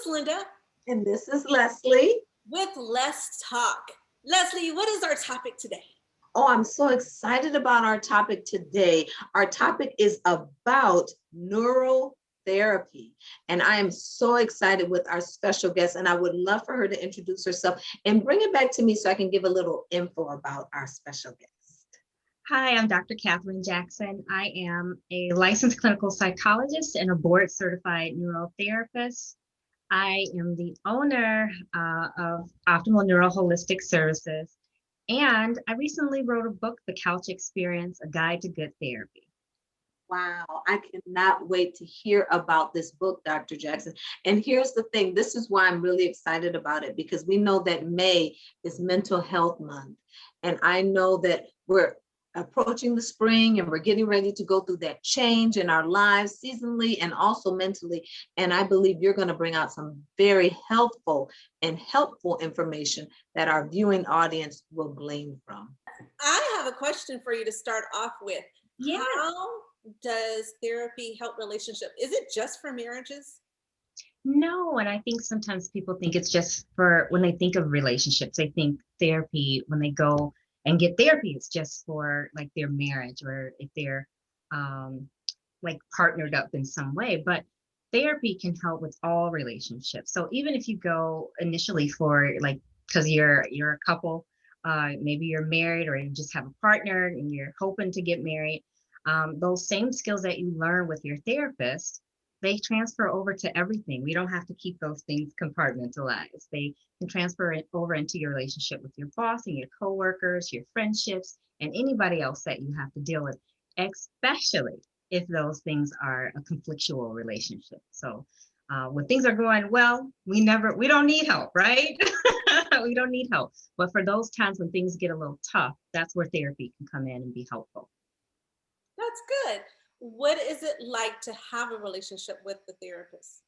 is Linda. And this is Leslie. With Let's Talk. Leslie, what is our topic today? Oh, I'm so excited about our topic today. Our topic is about neurotherapy. And I am so excited with our special guest, and I would love for her to introduce herself and bring it back to me so I can give a little info about our special guest. Hi, I'm Dr. Catherine Jackson. I am a licensed clinical psychologist and a board certified neurotherapist. I am the owner of Optimal Neuro Holistic Services. And I recently wrote a book, The Couch Experience, A Guide to Good Therapy. Wow, I cannot wait to hear about this book, Dr. Jackson. And here's the thing, this is why I'm really excited about it, because we know that May is Mental Health Month. And I know that we're approaching the spring and we're getting ready to go through that change in our lives seasonally and also mentally. And I believe you're going to bring out some very helpful information that our viewing audience will glean from. I have a question for you to start off with. Yeah. How does therapy help relationship? Is it just for marriages? No, and I think sometimes people think it's just for when they think of relationships, they think therapy when they go and get therapy, it's just for like their marriage or if they're like partnered up in some way. But therapy can help with all relationships. So even if you go initially for like because you're a couple, maybe you're married or you just have a partner and you're hoping to get married, those same skills that you learn with your therapist, they transfer over to everything. We don't have to keep those things compartmentalized. They can transfer it over into your relationship with your boss and your coworkers, your friendships, and anybody else that you have to deal with, especially if those things are a conflictual relationship. So when things are going well, we don't need help, right? We don't need help. But for those times when things get a little tough, that's where therapy can come in and be helpful. That's good. What is it like to have a relationship with the therapist?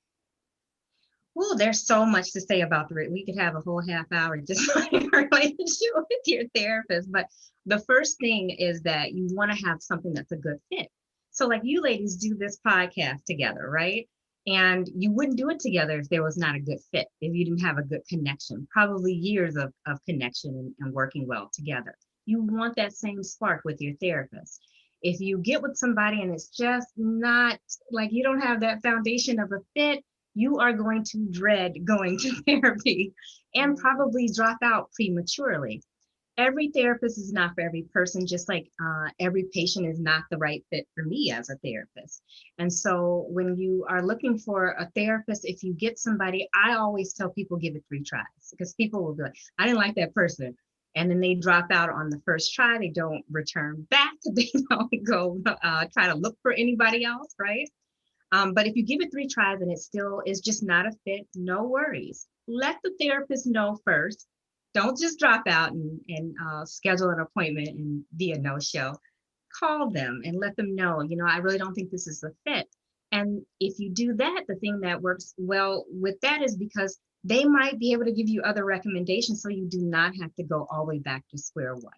Well, there's so much to say about we could have a whole half hour just on your relationship with your therapist. But the first thing is that you want to have something that's a good fit. So like you ladies do this podcast together, right? And you wouldn't do it together if there was not a good fit, if you didn't have a good connection, probably years of connection and working well together. You want that same spark with your therapist. If you get with somebody and it's just not like you don't have that foundation of a fit, you are going to dread going to therapy and probably drop out prematurely. Every therapist is not for every person, just like every patient is not the right fit for me as a therapist. And so when you are looking for a therapist, if you get somebody, I always tell people give it 3 tries because people will be like, I didn't like that person. And then they drop out on the first try. They don't return back. They don't go try to look for anybody else, right? But if you give it 3 tries and it still is just not a fit, no worries. Let the therapist know first. Don't just drop out and schedule an appointment and be a no-show. Call them and let them know, I really don't think this is a fit. And if you do that, the thing that works well with that is because they might be able to give you other recommendations so you do not have to go all the way back to square one.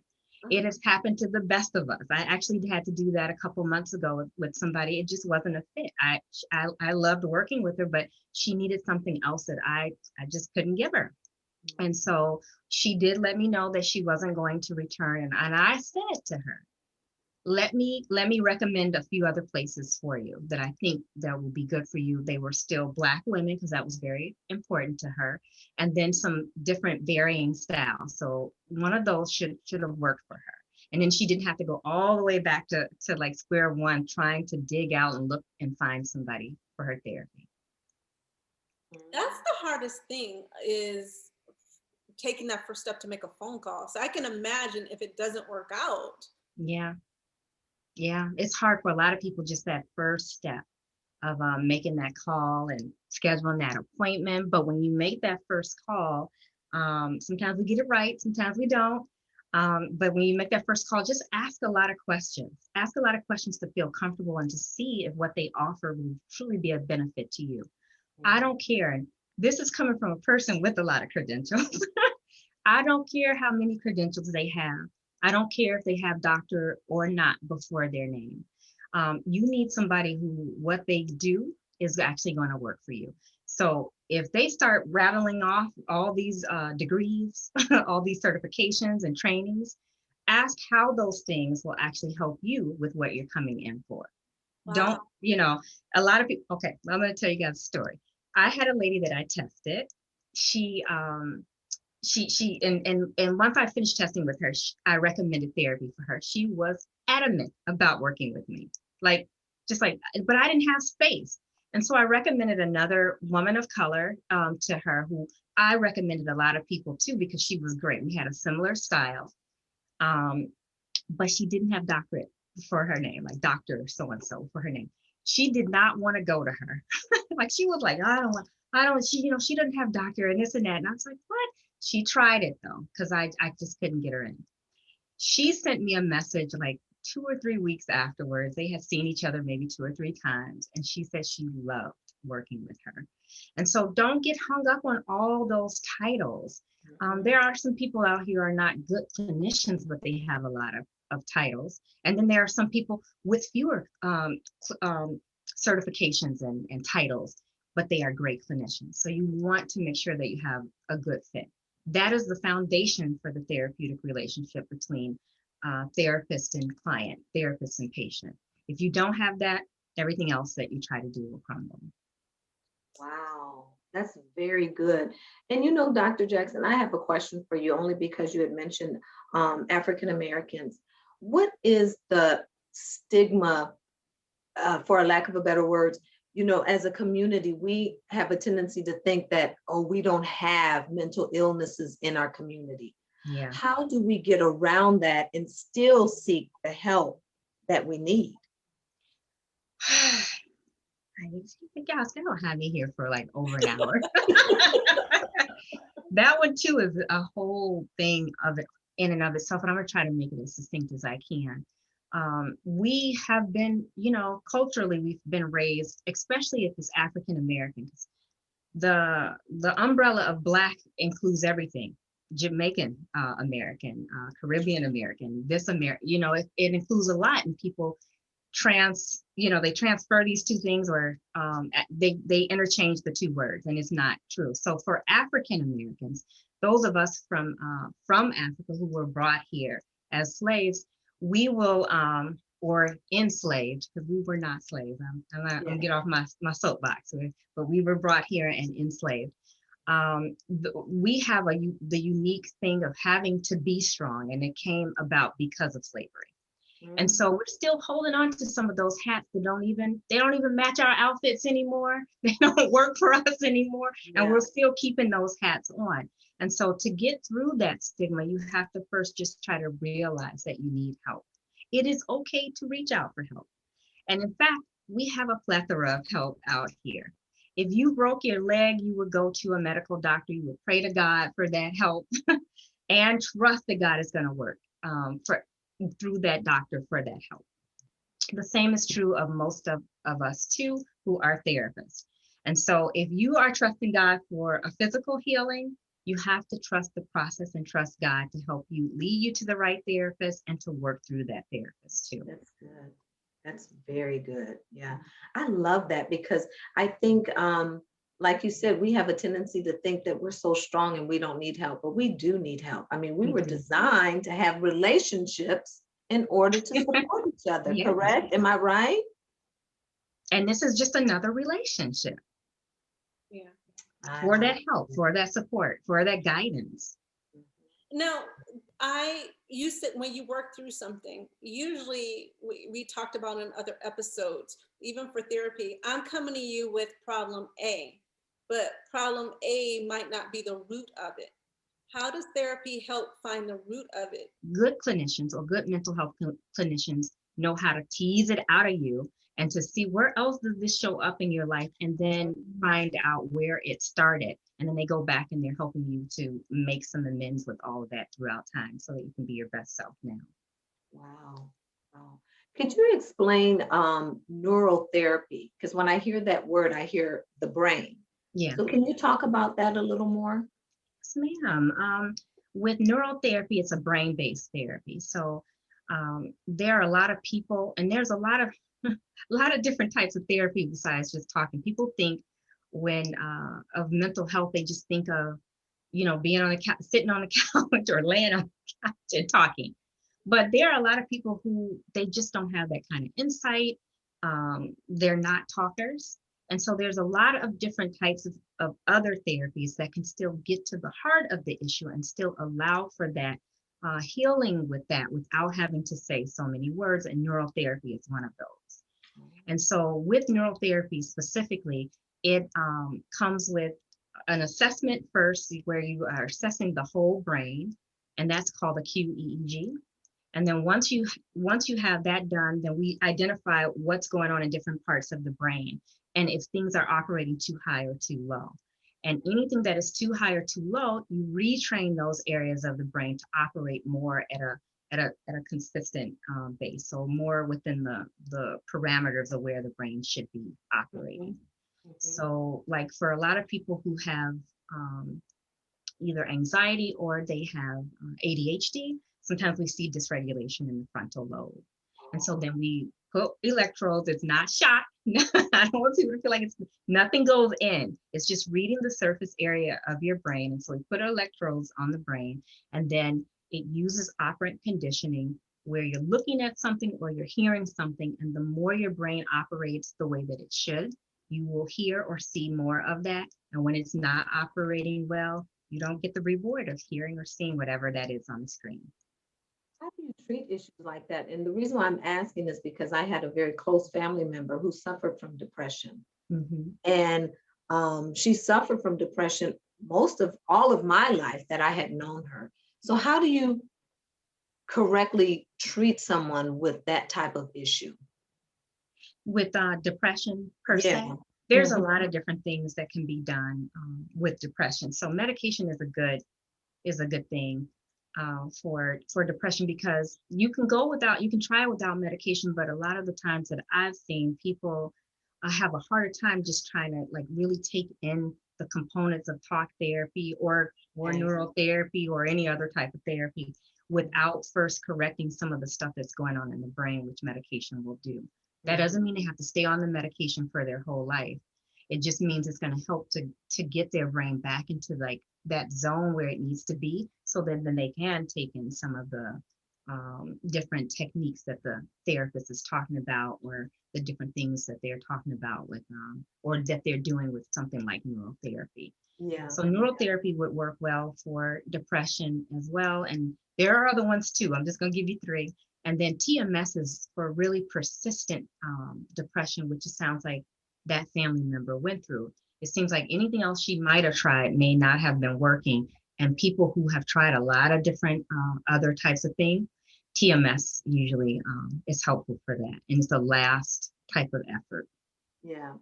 It has happened to the best of us. I actually had to do that a couple months ago with somebody. It just wasn't a fit. I loved working with her, but she needed something else that I just couldn't give her. And so she did let me know that she wasn't going to return. And I said to her, let me recommend a few other places for you that I think that will be good for you. They were still Black women because that was very important to her. And then some different varying styles. So one of those should have worked for her. And then she didn't have to go all the way back to like square one, trying to dig out and look and find somebody for her therapy. That's the hardest thing is taking that first step to make a phone call. So I can imagine if it doesn't work out. Yeah, it's hard for a lot of people, just that first step of making that call and scheduling that appointment. But when you make that first call, sometimes we get it right, sometimes we don't. But when you make that first call, just ask a lot of questions. Ask a lot of questions to feel comfortable and to see if what they offer will truly be a benefit to you. I don't care. And this is coming from a person with a lot of credentials. I don't care how many credentials they have. I don't care if they have doctor or not before their name. You need somebody who what they do is actually going to work for you. So if they start rattling off all these degrees, all these certifications and trainings, ask how those things will actually help you with what you're coming in for. Don't, Wow. a lot of people, okay, I'm going to tell you guys a story. I had a lady that I tested. She, and once I finished testing with her, I recommended therapy for her. She was adamant about working with me, like, just like, but I didn't have space. And so I recommended another woman of color to her, who I recommended a lot of people too, because she was great. We had a similar style, but she didn't have doctorate for her name, like Dr. So-and-so for her name. She did not want to go to her. Like, she was like, she doesn't have doctorate and this and that. And I was like, what? She tried it though, because I just couldn't get her in. She sent me a message like 2 or 3 weeks afterwards. They had seen each other maybe 2 or 3 times, and she said she loved working with her. And so don't get hung up on all those titles. There are some people out here who are not good clinicians, but they have a lot of titles. And then there are some people with fewer certifications and titles, but they are great clinicians. So you want to make sure that you have a good fit. That is the foundation for the therapeutic relationship between therapist and client, therapist and patient. If you don't have that, everything else that you try to do will crumble. Wow, that's very good. And Dr. Jackson, I have a question for you only because you had mentioned African Americans. What is the stigma, for a lack of a better words, as a community, we have a tendency to think that, oh, we don't have mental illnesses in our community. Yeah. How do we get around that and still seek the help that we need? Guys, they don't have me here for like over an hour. That one too is a whole thing of it in and of itself, and I'm gonna try to make it as succinct as I can. We have been, culturally, we've been raised, especially if it's African Americans. The umbrella of Black includes everything: Jamaican American, Caribbean American, this American. It includes a lot, and people they transfer these two things, or they interchange the two words, and it's not true. So for African Americans, those of us from Africa who were brought here as slaves, we will or enslaved, because we were not slaves. I'm not gonna get off my soapbox, but we were brought here and enslaved. We have the unique thing of having to be strong, and it came about because of slavery. And so we're still holding on to some of those hats that don't even match our outfits anymore. They don't work for us anymore. Yeah. And we're still keeping those hats on. And so to get through that stigma, you have to first just try to realize that you need help. It is okay to reach out for help. And in fact, we have a plethora of help out here. If you broke your leg, you would go to a medical doctor. You would pray to God for that help and trust that God is going to work through that doctor for that help. The same is true of most of us too, who are therapists. And so if you are trusting God for a physical healing, you have to trust the process and trust God to help you, lead you to the right therapist, and to work through that therapist too. That's good. That's very good. Yeah. I love that, because I think, like you said, we have a tendency to think that we're so strong and we don't need help, but we do need help. I mean, we were designed to have relationships in order to support each other, yeah. Correct? Am I right? And this is just another relationship. Yeah. For that help, for that support, for that guidance. Now, you said when you work through something, usually we talked about in other episodes, even for therapy, I'm coming to you with problem A, but problem A might not be the root of it. How does therapy help find the root of it? Good clinicians or good mental health clinicians know how to tease it out of you and to see where else does this show up in your life, and then find out where it started. And then they go back and they're helping you to make some amends with all of that throughout time so that you can be your best self now. Wow. Wow. Could you explain neurotherapy? Because when I hear that word, I hear the brain. Yeah. So can you talk about that a little more? Yes, ma'am. With neurotherapy, it's a brain-based therapy. So there are a lot of people, and there's a lot of different types of therapy besides just talking. People think, when of mental health, they just think of, being on the couch, sitting on the couch or laying on the couch and talking. But there are a lot of people who they just don't have that kind of insight. They're not talkers. And so there's a lot of different types of other therapies that can still get to the heart of the issue and still allow for that healing with that without having to say so many words. And neurotherapy is one of those. And so with neurotherapy specifically, it comes with an assessment first where you are assessing the whole brain, and that's called a QEEG. And then once you have that done, then we identify what's going on in different parts of the brain and if things are operating too high or too low. And anything that is too high or too low, you retrain those areas of the brain to operate more at a consistent base, so more within the parameters of where the brain should be operating. So like for a lot of people who have either anxiety or they have ADHD, sometimes we see dysregulation in the frontal lobe. And so then we put electrodes. It's not shock. I don't want people to feel like nothing goes in. It's just reading the surface area of your brain. And so we put electrodes on the brain, and then it uses operant conditioning where you're looking at something or you're hearing something. And the more your brain operates the way that it should, you will hear or see more of that. And when it's not operating well, you don't get the reward of hearing or seeing whatever that is on the screen. How do you treat issues like that? And the reason why I'm asking is because I had a very close family member who suffered from depression. And she suffered from depression most of all of my life that I had known her. So how do you correctly treat someone with that type of issue? With depression per se, there's a lot of different things that can be done with depression. So medication is a good thing for depression, because you can try without medication, but a lot of the times that I've seen, people have a harder time just trying to like really take in the components of talk therapy or neurotherapy or any other type of therapy without first correcting some of the stuff that's going on in the brain, which medication will do. That doesn't mean they have to stay on the medication for their whole life. It just means it's going to help to get their brain back into like that zone where it needs to be, so then they can take in some of the different techniques that the therapist is talking about, or the different things that they're talking about with, or that they're doing with something like neurotherapy. So neurotherapy would work well for depression as well. And there are other ones too. I'm just going to give you 3. And then TMS is for really persistent depression, which it sounds like that family member went through. It seems like anything else she might have tried may not have been working. And people who have tried a lot of different other types of things, TMS usually is helpful for that. And it's the last type of effort. Yeah.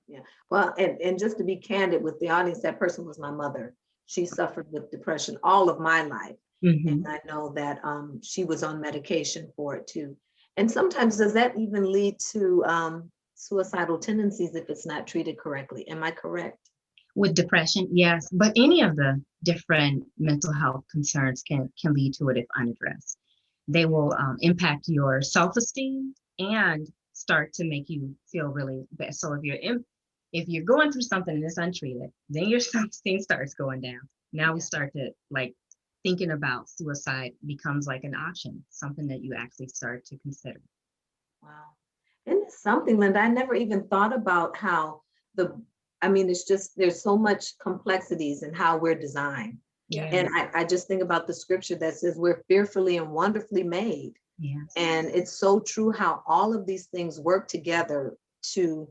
Well, and just to be candid with the audience, that person was my mother. She suffered with depression all of my life. And I know that she was on medication for it too. And sometimes does that even lead to suicidal tendencies if it's not treated correctly? Am I correct? With depression, yes, but any of the different mental health concerns can lead to it if unaddressed. They will impact your self-esteem and start to make you feel really bad. So if you're going through something and it's untreated, then your self-esteem starts going down. Now we start to like thinking about suicide becomes like an option, something that you actually start to consider. Wow. And it's something, Linda, I never even thought about how it's just, there's so much complexities in how we're designed. And I just think about the scripture that says we're fearfully and wonderfully made. And it's so true how all of these things work together to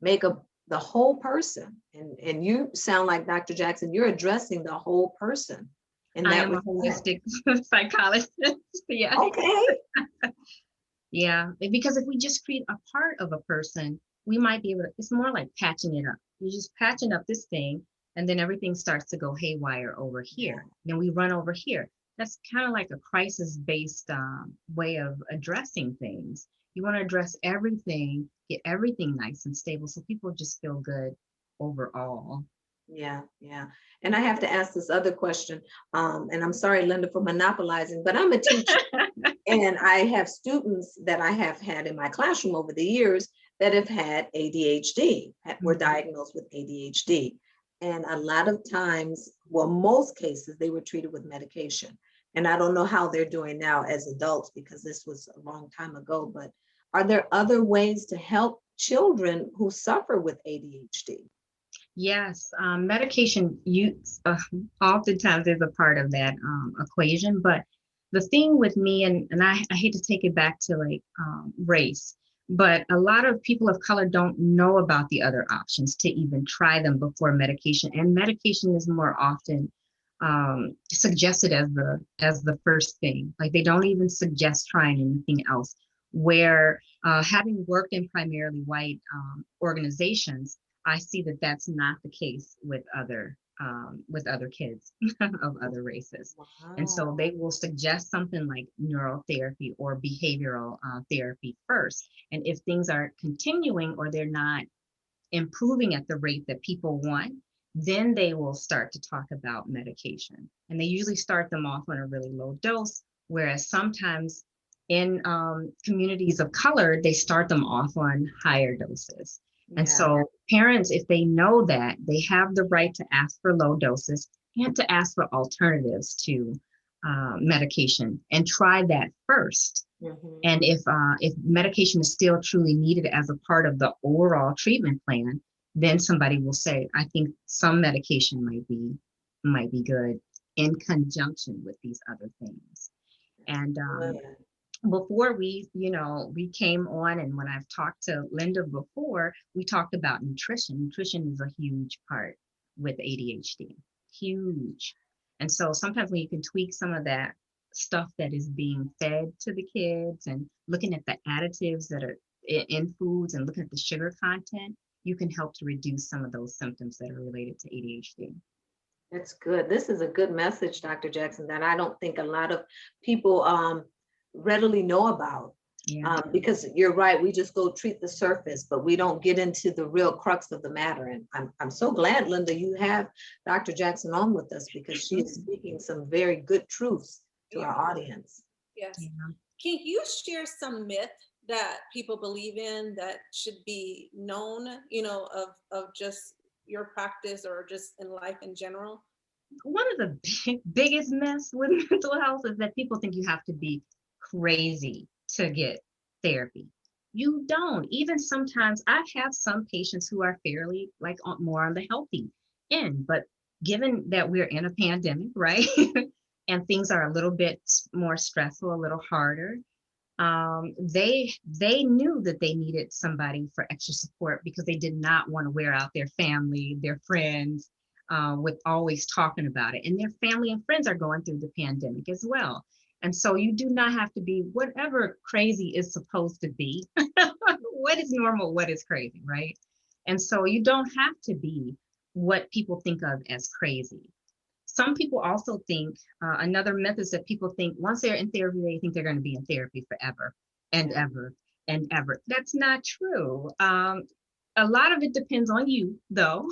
make the whole person. And you sound like Dr. Jackson, you're addressing the whole person. And I am a holistic psychologist. Yeah. Okay. Yeah, because if we just treat a part of a person, we might be able to, it's more like patching it up. You're just patching up this thing, and then everything starts to go haywire over here. Then we run over here. That's kind of like a crisis-based way of addressing things. You want to address everything, get everything nice and stable so people just feel good overall. Yeah. And I have to ask this other question. And I'm sorry, Linda, for monopolizing, but I'm a teacher. And I have students that I have had in my classroom over the years that have had ADHD, were Mhm. diagnosed with ADHD. And a lot of times, well, most cases, they were treated with medication. And I don't know how they're doing now as adults because this was a long time ago, but are there other ways to help children who suffer with ADHD? Yes, medication use oftentimes is a part of that equation. But the thing with me, and I hate to take it back to like race, but a lot of people of color don't know about the other options to even try them before medication. And medication is more often suggested as the first thing. Like they don't even suggest trying anything else. Where having worked in primarily white organizations, I see that that's not the case with other kids of other races. And so Wow. they will suggest something like neurotherapy or behavioral therapy first. And if things are continuing or they're not improving at the rate that people want, then they will start to talk about medication. And they usually start them off on a really low dose, whereas sometimes in communities of color, they start them off on higher doses. And Yeah. so parents, if they know that, they have the right to ask for low doses and to ask for alternatives to medication and try that first. Mhm. And if medication is still truly needed as a part of the overall treatment plan, then somebody will say, I think some medication might be good in conjunction with these other things. And Good. before we came on, and when I've talked to Linda before, we talked about nutrition. Nutrition is a huge part with ADHD, huge. And so sometimes when you can tweak some of that stuff that is being fed to the kids and looking at the additives that are in foods and looking at the sugar content, you can help to reduce some of those symptoms that are related to ADHD. That's good. This is a good message, Dr. Jackson, that I don't think a lot of people readily know about. Yeah. Because you're right, we just go treat the surface, but we don't get into the real crux of the matter. And I'm so glad, Linda, you have Dr. Jackson on with us because she is speaking some very good truths to Yeah. our audience. Yes. Yeah. Can you share some myth that people believe in that should be known, of just your practice or just in life in general? One of the biggest myths with mental health is that people think you have to be crazy to get therapy. You don't. Even sometimes I have some patients who are fairly like more on the healthy end, but given that we're in a pandemic, right? And things are a little bit more stressful, a little harder. They knew that they needed somebody for extra support because they did not want to wear out their family, their friends, with always talking about it. And their family and friends are going through the pandemic as well. And so you do not have to be whatever crazy is supposed to be. What is normal? What is crazy, right? And so you don't have to be what people think of as crazy. Some people also think another myth is that people think once they're in therapy, they think they're going to be in therapy forever and Yeah. ever and ever. That's not true. A lot of it depends on you, though.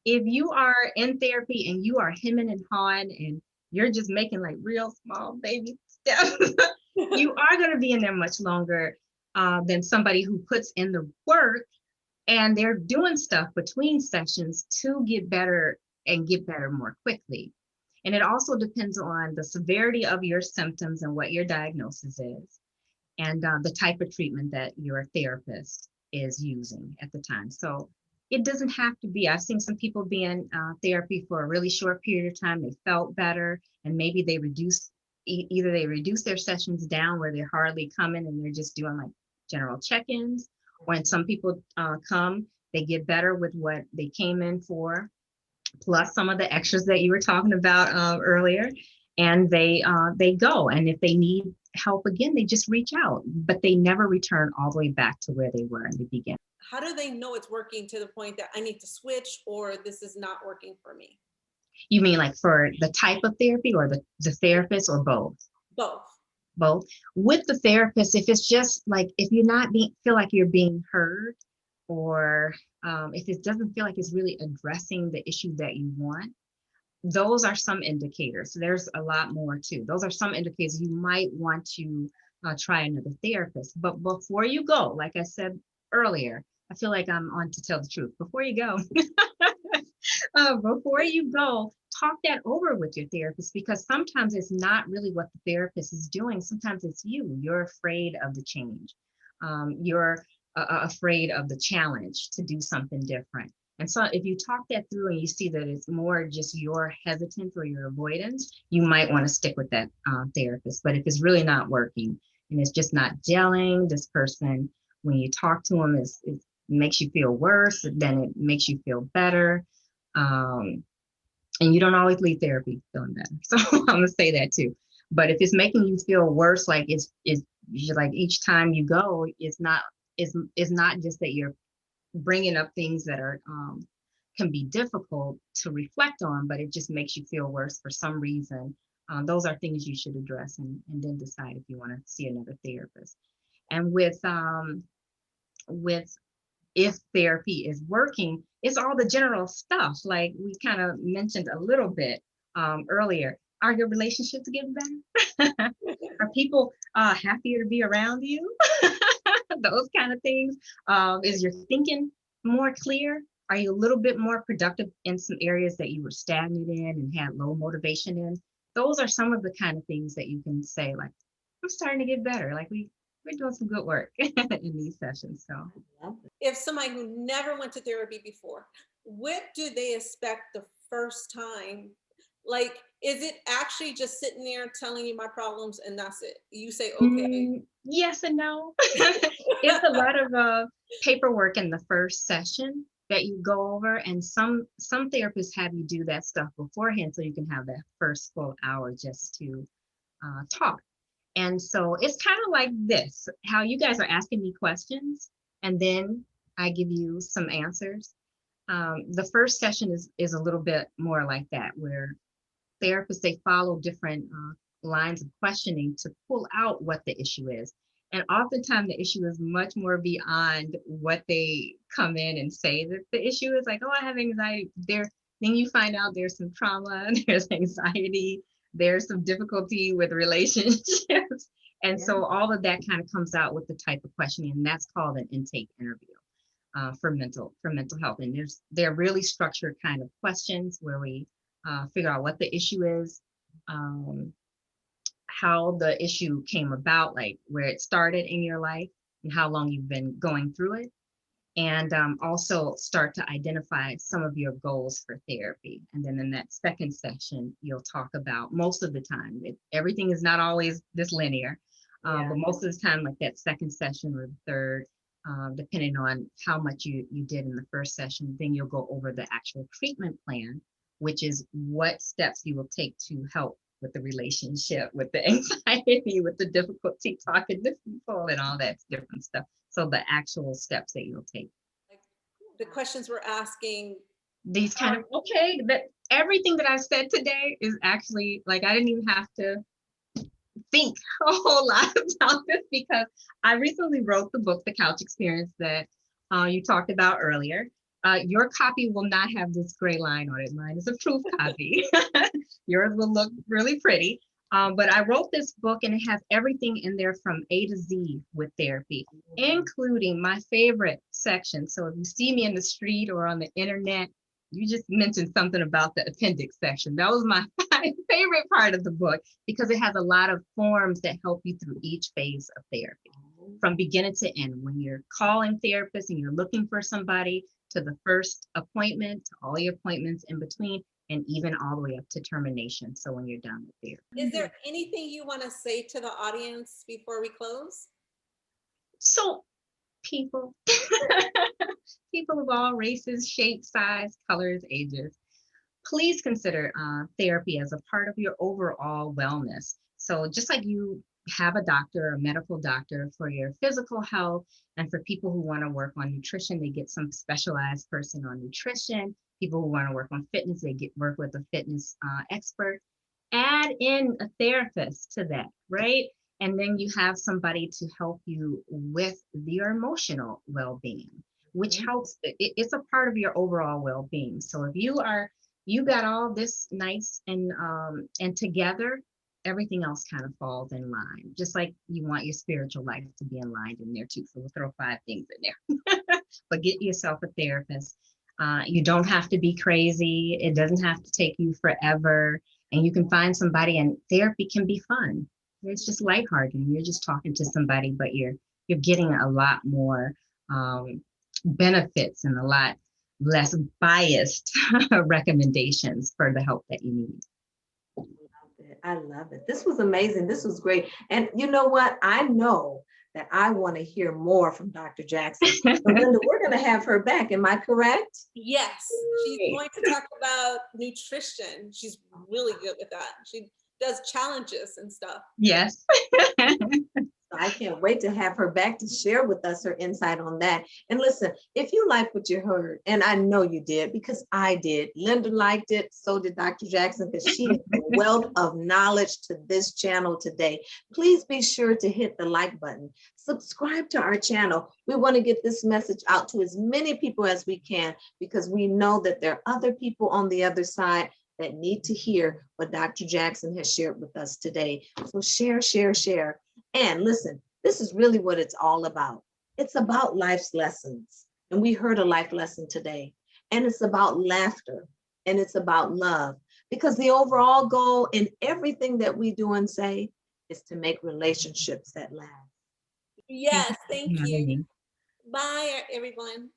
If you are in therapy and you are hemming and hawing and you're just making like real small baby steps, you are going to be in there much longer than somebody who puts in the work and they're doing stuff between sessions to get better and get better more quickly. And it also depends on the severity of your symptoms and what your diagnosis is, and the type of treatment that your therapist is using at the time. So it doesn't have to be. I've seen some people be in therapy for a really short period of time. They felt better, and maybe they either they reduce their sessions down where they're hardly coming and they're just doing like general check-ins. When some people come, they get better with what they came in for, plus some of the extras that you were talking about earlier, and they go. And if they need help again, they just reach out, but they never return all the way back to where they were in the beginning. How do they know it's working to the point that I need to switch or this is not working for me? You mean like for the type of therapy or the therapist or both? Both. Both. With the therapist, if it's just like if you're not being feel like you're being heard, or if it doesn't feel like it's really addressing the issue that you want, those are some indicators. So there's a lot more too. Those are some indicators you might want to try another therapist. But before you go, like I said earlier, I feel like I'm on to tell the truth. Before you go, before you go, talk that over with your therapist, because sometimes it's not really what the therapist is doing. Sometimes it's you. You're afraid of the change. You're afraid of the challenge to do something different. And so if you talk that through and you see that it's more just your hesitance or your avoidance, you might want to stick with that therapist. But if it's really not working and it's just not gelling, this person, when you talk to them, it makes you feel worse, then it makes you feel better. Um, and you don't always leave therapy feeling better. So I'm gonna say that too. But if it's making you feel worse, like it's like each time you go, it's not just that you're bringing up things that are can be difficult to reflect on, but it just makes you feel worse for some reason. Those are things you should address and then decide if you want to see another therapist. And with if therapy is working, it's all the general stuff like we kind of mentioned a little bit earlier. Are your relationships getting better? Are people happier to be around you? Those kind of things. Is your thinking more clear? Are you a little bit more productive in some areas that you were stagnant in and had low motivation in? Those are some of the kind of things that you can say, like, I'm starting to get better. Like we're doing some good work in these sessions. So If somebody who never went to therapy before, what do they expect the first time? Like, is it actually just sitting there telling you my problems and that's it? You say, okay. Yes and no. It's a lot of paperwork in the first session that you go over, and some therapists have you do that stuff beforehand so you can have that first full hour just to talk. And so it's kind of like this, how you guys are asking me questions, and then I give you some answers. The first session is a little bit more like that, where therapists, they follow different lines of questioning to pull out what the issue is. And oftentimes the issue is much more beyond what they come in and say that the issue is. Like, oh, I have anxiety. Then you find out there's some trauma, there's anxiety, there's some difficulty with relationships. And so all of that kind of comes out with the type of questioning, and that's called an intake interview for mental health. And they're really structured kind of questions where we figure out what the issue is, how the issue came about, like where it started in your life and how long you've been going through it. And also start to identify some of your goals for therapy. And then in that second session, you'll talk about, most of the time, everything is not always this linear, but most of the time, like that second session or the third, depending on how much you did in the first session, then you'll go over the actual treatment plan, which is what steps you will take to help with the relationship, with the anxiety, with the difficulty talking to people and all that different stuff. So the actual steps that you'll take. Like the questions we're asking. These kind of, okay, that everything that I said today is actually, like, I didn't even have to think a whole lot about this, because I recently wrote the book, The Couch Experience, that you talked about earlier. Your copy will not have this gray line on it. Mine is a proof copy. Yours will look really pretty. But I wrote this book and it has everything in there from A to Z with therapy, including my favorite section. So if you see me in the street or on the internet, you just mentioned something about the appendix section. That was my favorite part of the book, because it has a lot of forms that help you through each phase of therapy, from beginning to end. When you're calling therapists and you're looking for somebody, to the first appointment, to all your appointments in between, and even all the way up to termination. So when you're done with therapy. Is there anything you want to say to the audience before we close? So people, people of all races, shapes, size, colors, ages, please consider therapy as a part of your overall wellness. So just like you have a doctor, a medical doctor for your physical health, and for people who want to work on nutrition, they get some specialized person on nutrition. People who want to work on fitness, they work with a fitness expert. Add in a therapist to that, right? And then you have somebody to help you with your emotional well-being, which helps. It's a part of your overall well-being. So if you got all this nice and together, everything else kind of falls in line. Just like you want your spiritual life to be in line in there too. So we'll throw 5 things in there. But get yourself a therapist. You don't have to be crazy. It doesn't have to take you forever. And you can find somebody, and therapy can be fun. It's just lighthearted. You're just talking to somebody, but you're getting a lot more benefits and a lot less biased recommendations for the help that you need. I love it. This was amazing. This was great. And you know what? I know that I want to hear more from Dr. Jackson. So Linda, we're going to have her back. Am I correct? Yes, she's going to talk about nutrition. She's really good with that. She does challenges and stuff. Yes. So I can't wait to have her back to share with us her insight on that. And listen, if you like what you heard, and I know you did because I did, Linda liked it, so did Dr. Jackson, because she is a wealth of knowledge to this channel today. Please be sure to hit the like button. Subscribe to our channel. We want to get this message out to as many people as we can, because we know that there are other people on the other side that need to hear what Dr. Jackson has shared with us today. So share, share, share. And listen, this is really what it's all about. It's about life's lessons. And we heard a life lesson today. And it's about laughter. And it's about love. Because the overall goal in everything that we do and say is to make relationships that last. Yes, thank you. Me. Bye, everyone.